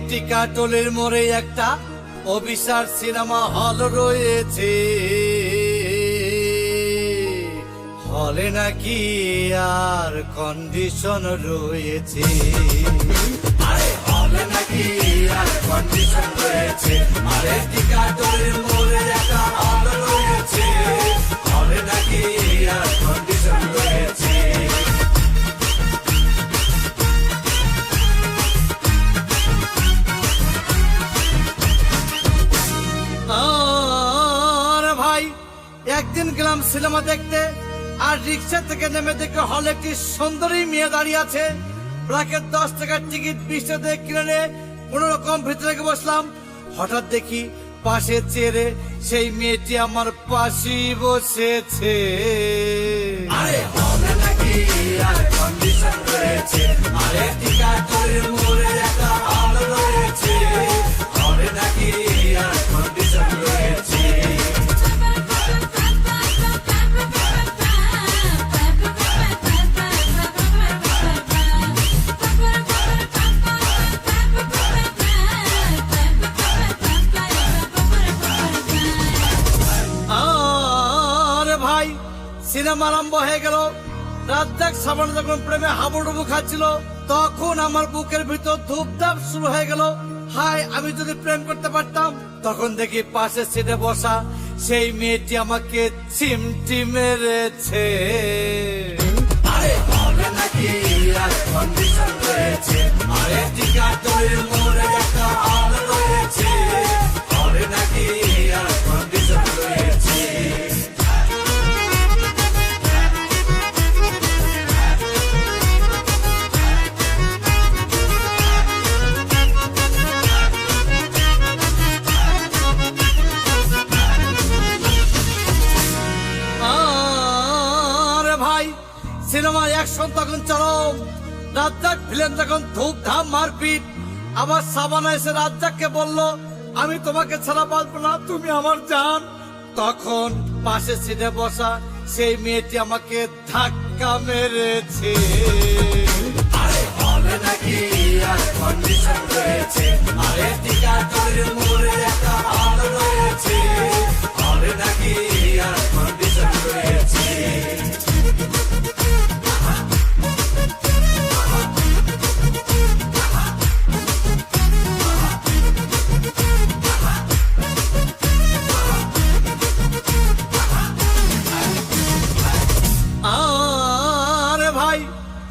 টিকাটলের মোড়ে একটা Abhisar cinema hall রয়েছে, হলে নাকি আর কন্ডিশন রয়েছে। আরে হলে নাকি আর কন্ডিশন রয়েছে, আরে টিকাটলের মোড়ে একটা হল রয়েছে, হলে নাকি আর কন্ডিশন রয়েছে। একদিন গেলাম সিনেমা দেখতে, আর রিক্সা থেকে নেমে দেখে হলে একটি সুন্দরী মেয়ে দাঁড়িয়ে আছে। প্রাকে 10 টাকার টিকিট 20 টাকা দিয়ে কিনে নিয়ে কোন রকম ভিতরে বসলাম। হঠাৎ দেখি পাশে চেয়ারে সেই মেয়েটি আমার পাশেই বসেছে। আরে হলে নাকি আর কন্ডিশন রয়েছে, আরে টিকাটলের মোড়ে একটা হল রয়েছে, হলে নাকি আর কন্ডিশন রয়েছে। সিনেমা আরম্ভ হয়ে গেল। রাজ্জাক সাবান যখন প্রেমে হাবুডুবু খাচ্ছিল, তখন আমার বুকের ভিতর ধূপধাপ শুরু হয়ে গেল। হায়, আমি যদি প্রেম করতে পারতাম। তখন দেখি পাশে সিটে বসা সেই মেয়েটি আমাকে চিমটি মেরেছে। আরে হবে নাকি আর কন্ডিশন রয়েছে, আরে টিকাটলের মোড়ে একটা হল রয়েছে, হবে নাকি আর কন্ডিশন রয়েছে। সিনেমার অ্যাকশন তখন চরম। রাজ্জাক ভিলেন তখন ধূপধাম মারপিট। আবার সাবানা এসে রাজ্জাককে বলল, আমি তোমাকে ছাড়া বাঁচবো না, তুমি আমার জান। তখন পাশে সিটে বসা সেই মেয়েটি আমাকে ধাক্কা মেরেছে। আরে হলে নাকি আর কন্ডিশন রয়েছে, আরে টিকাটলের মোড়ে একটা হল রয়েছে, হলে নাকি আর কন্ডিশন রয়েছে।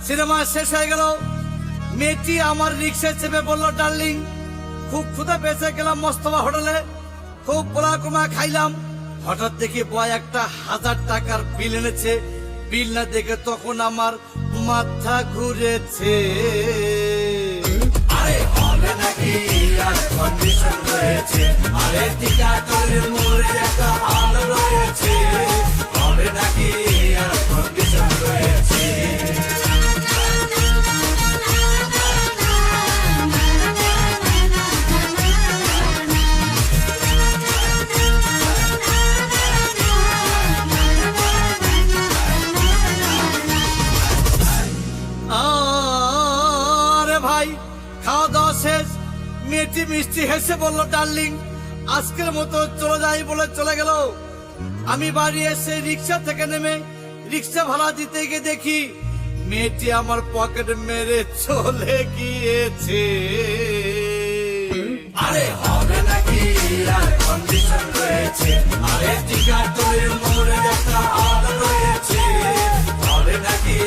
সিনেমা শেষ হয়ে গেল। মেয়েটি আমার রিক্সায় চেপে বলল, ডার্লিং, খুব ক্ষুধা পেয়েছে, গেলাম মোস্তফা হোটেলে, খুব পোলা কুমা খাইলাম। হঠাৎ দেখি বয় একটা 1000 টাকার বিল এনেছে। বিল না দেখে তখন আমার মাথা ঘুরেছে। আরে হলে নাকি আর কন্ডিশন রয়েছে, আরে টিকাটলের মোড়ে একটা হল রয়েছে, হলে নাকি আর কন্ডিশন রয়েছে। মেয়েটি মিষ্টি হেসে বলল, ডার্লিং, আজকের মতো চলে যাই বলে চলে গেল। আমি বাড়ি এসে রিক্সা থেকে নেমে রিক্সা ভাড়া দিতে গিয়ে দেখি মেয়েটি আমার পকেট মেরে চলে গিয়েছে। আরে হবে নাকি আর কন্ডিশন রয়েছে, আরে টিকাটলের মোড়ে একটা হল রয়েছে, হবে নাকি